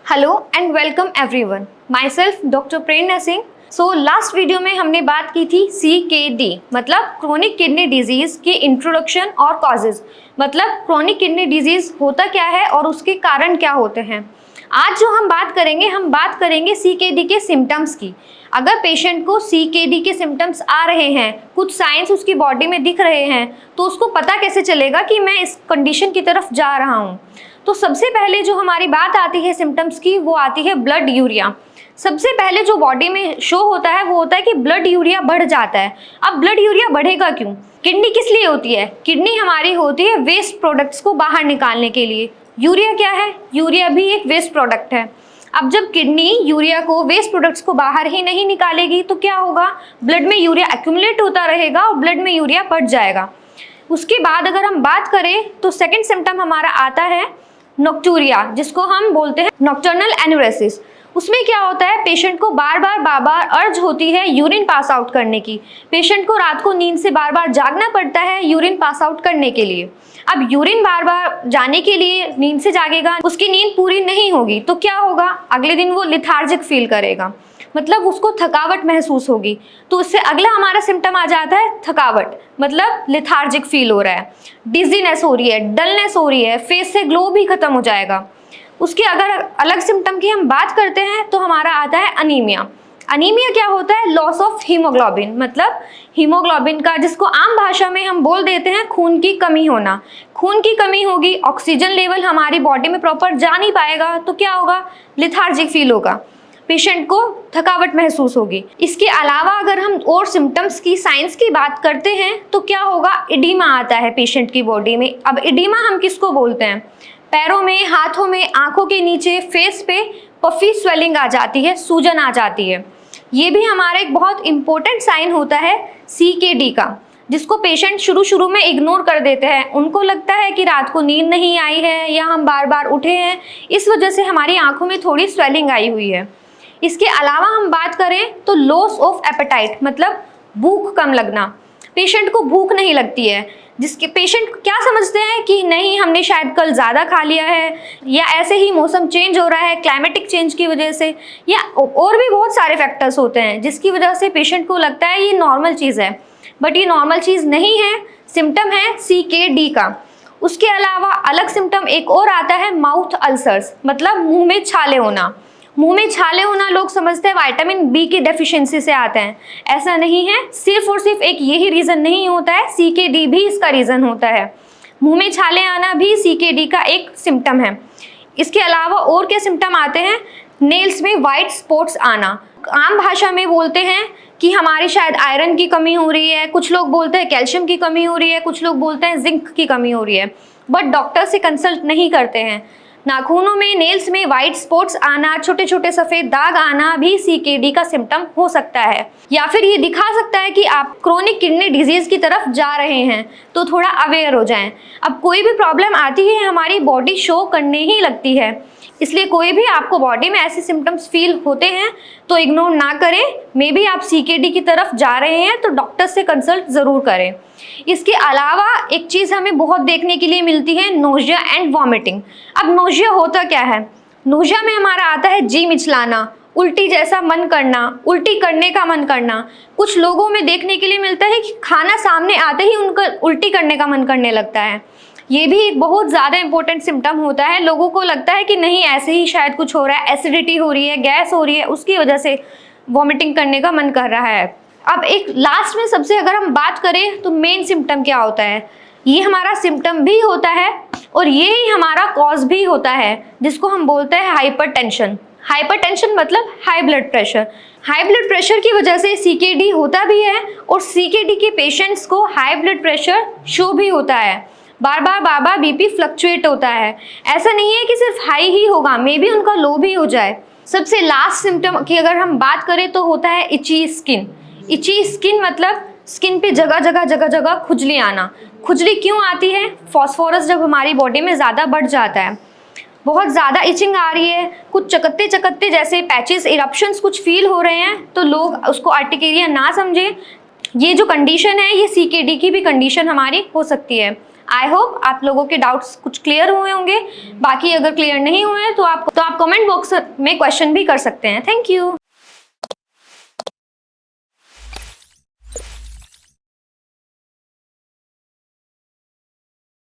Hello and welcome everyone, my self doctor Prerna Singh. So last video में हमने बात की थी CKD मतलब क्रोनिक किडनी डिजीज़ के इंट्रोडक्शन और कॉजेज़, मतलब क्रोनिक किडनी डिजीज़ होता क्या है और उसके कारण क्या होते हैं। आज जो हम बात करेंगे CKD के सिम्टम्स की। अगर पेशेंट को CKD के सिम्टम्स आ रहे हैं, कुछ साइंस उसकी बॉडी में दिख रहे हैं, तो उसको पता कैसे चलेगा कि मैं इस कंडीशन की तरफ जा रहा हूँ। तो सबसे पहले जो हमारी बात आती है सिम्टम्स की, वो आती है ब्लड यूरिया। सबसे पहले जो बॉडी में शो होता है वो होता है कि ब्लड यूरिया बढ़ जाता है। अब ब्लड यूरिया बढ़ेगा क्यों? किडनी किस लिए होती है? किडनी हमारी होती है वेस्ट प्रोडक्ट्स को बाहर निकालने के लिए। यूरिया क्या है? यूरिया भी एक वेस्ट प्रोडक्ट है। अब जब किडनी यूरिया को, वेस्ट प्रोडक्ट्स को बाहर ही नहीं निकालेगी तो क्या होगा? ब्लड में यूरिया एक्यूमुलेट होता रहेगा और ब्लड में यूरिया बढ़ जाएगा। उसके बाद अगर हम बात करें तो सेकेंड सिम्टम हमारा आता है नॉक्टूरिया, जिसको हम बोलते हैं नॉक्टर्नल एनुरेसिस। उसमें क्या होता है? पेशेंट को बार बार अर्ज होती है यूरिन पास आउट करने की। पेशेंट को रात को नींद से बार बार जागना पड़ता है यूरिन पास आउट करने के लिए। अब यूरिन बार बार जाने के लिए नींद से जागेगा, उसकी नींद पूरी नहीं होगी तो क्या होगा? अगले दिन वो लिथार्जिक फील करेगा, मतलब उसको थकावट महसूस होगी। तो उससे अगला हमारा सिम्टम आ जाता है थकावट, मतलब लिथार्जिक फील हो रहा है, डिजीनेस हो रही है, डलनेस हो रही है, फेस से ग्लो भी खत्म हो जाएगा। उसके अगर अलग सिम्टम की हम बात करते हैं तो हमारा आता है अनीमिया। अनीमिया क्या होता है? लॉस ऑफ हीमोग्लोबिन, मतलब हीमोग्लोबिन का, जिसको आम भाषा में हम बोल देते हैं खून की कमी होना। खून की कमी होगी, ऑक्सीजन लेवल हमारी बॉडी में प्रॉपर जा नहीं पाएगा तो क्या होगा? लिथार्जिक फील होगा, पेशेंट को थकावट महसूस होगी। इसके अलावा अगर हम और सिम्टम्स की, साइंस की बात करते हैं तो क्या होगा? इडीमा आता है पेशेंट की बॉडी में। अब इडीमा हम किसको बोलते हैं? पैरों में, हाथों में, आंखों के नीचे, फेस पे पफी स्वेलिंग आ जाती है, सूजन आ जाती है। ये भी हमारा एक बहुत इंपॉर्टेंट साइन होता है CKD का, जिसको पेशेंट शुरू में इग्नोर कर देते हैं। उनको लगता है कि रात को नींद नहीं आई है या हम बार बार उठे हैं, इस वजह से हमारी आंखों में थोड़ी स्वेलिंग आई हुई है। इसके अलावा हम बात करें तो लॉस ऑफ एपेटाइट, मतलब भूख कम लगना। पेशेंट को भूख नहीं लगती है, जिसके पेशेंट क्या समझते हैं कि नहीं, हमने शायद कल ज़्यादा खा लिया है, या ऐसे ही मौसम चेंज हो रहा है क्लाइमेटिक चेंज की वजह से, या और भी बहुत सारे फैक्टर्स होते हैं जिसकी वजह से पेशेंट को लगता है ये नॉर्मल चीज़ है। बट ये नॉर्मल चीज़ नहीं है, सिम्टम है CKD का। उसके अलावा अलग सिम्टम एक और आता है माउथ अल्सर्स, मतलब मुंह में छाले होना। मुंह में छाले होना लोग समझते हैं विटामिन B की डेफिशिएंसी से आते हैं, ऐसा नहीं है। सिर्फ और सिर्फ एक यही रीज़न नहीं होता है, CKD भी इसका रीज़न होता है। मुंह में छाले आना भी CKD का एक सिम्टम है। इसके अलावा और क्या सिम्टम आते हैं? नेल्स में वाइट स्पॉट्स आना। आम भाषा में बोलते हैं कि हमारी शायद आयरन की कमी हो रही है, कुछ लोग बोलते हैं कैल्शियम की कमी हो रही है, कुछ लोग बोलते हैं जिंक की कमी हो रही है, बट डॉक्टर से कंसल्ट नहीं करते हैं। नाखूनों में, नेल्स में वाइट स्पॉट्स आना, छोटे छोटे सफ़ेद दाग आना भी CKD का सिम्टम हो सकता है। या फिर ये दिखा सकता है कि आप क्रोनिक किडनी डिजीज़ की तरफ जा रहे हैं, तो थोड़ा अवेयर हो जाएं। अब कोई भी प्रॉब्लम आती है, हमारी बॉडी शो करने ही लगती है, इसलिए कोई भी आपको बॉडी में ऐसे सिम्टम्स फील होते हैं तो इग्नोर ना करें। मे बी आप CKD की तरफ जा रहे हैं तो डॉक्टर से कंसल्ट ज़रूर करें। इसके अलावा एक चीज़ हमें बहुत देखने के लिए मिलती है, नोजिया एंड वॉमिटिंग। अब नोजिया होता क्या है? नोजिया में हमारा आता है जी मिचलाना, उल्टी जैसा मन करना, उल्टी करने का मन करना। कुछ लोगों में देखने के लिए मिलता है कि खाना सामने आते ही उनका उल्टी करने का मन करने लगता है। ये भी एक बहुत ज़्यादा इंपॉर्टेंट सिम्टम होता है। लोगों को लगता है कि नहीं, ऐसे ही शायद कुछ हो रहा है, एसिडिटी हो रही है, गैस हो रही है, उसकी वजह से वॉमिटिंग करने का मन कर रहा है। अब एक लास्ट में सबसे अगर हम बात करें तो मेन सिम्टम क्या होता है? ये हमारा सिम्टम भी होता है और ये ही हमारा कॉज भी होता है, जिसको हम बोलते हैं हाइपरटेंशन। हाइपरटेंशन मतलब high blood pressure. High blood pressure की वजह से CKD होता भी है और CKD के पेशेंट्स को हाई ब्लड प्रेशर शो भी होता है। बार बार BP फ्लक्चुएट होता है। ऐसा नहीं है कि सिर्फ हाई ही होगा, मे बी उनका लो भी हो जाए। सबसे लास्ट सिम्टम की अगर हम बात करें तो होता है इची स्किन। इची स्किन मतलब स्किन पे जगह जगह खुजली आना। खुजली क्यों आती है? फॉस्फोरस जब हमारी बॉडी में ज़्यादा बढ़ जाता है, बहुत ज़्यादा इचिंग आ रही है, कुछ चकत्ते जैसे पैचेस, इरप्शंस कुछ फील हो रहे हैं, तो लोग उसको आर्टिकेरिया ना समझें। ये जो कंडीशन है, ये CKD की भी कंडीशन हमारी हो सकती है। आई होप आप लोगों के डाउट्स कुछ क्लियर हुए होंगे। बाकी अगर क्लियर नहीं हुए तो आप कमेंट बॉक्स में क्वेश्चन भी कर सकते हैं। Thank you.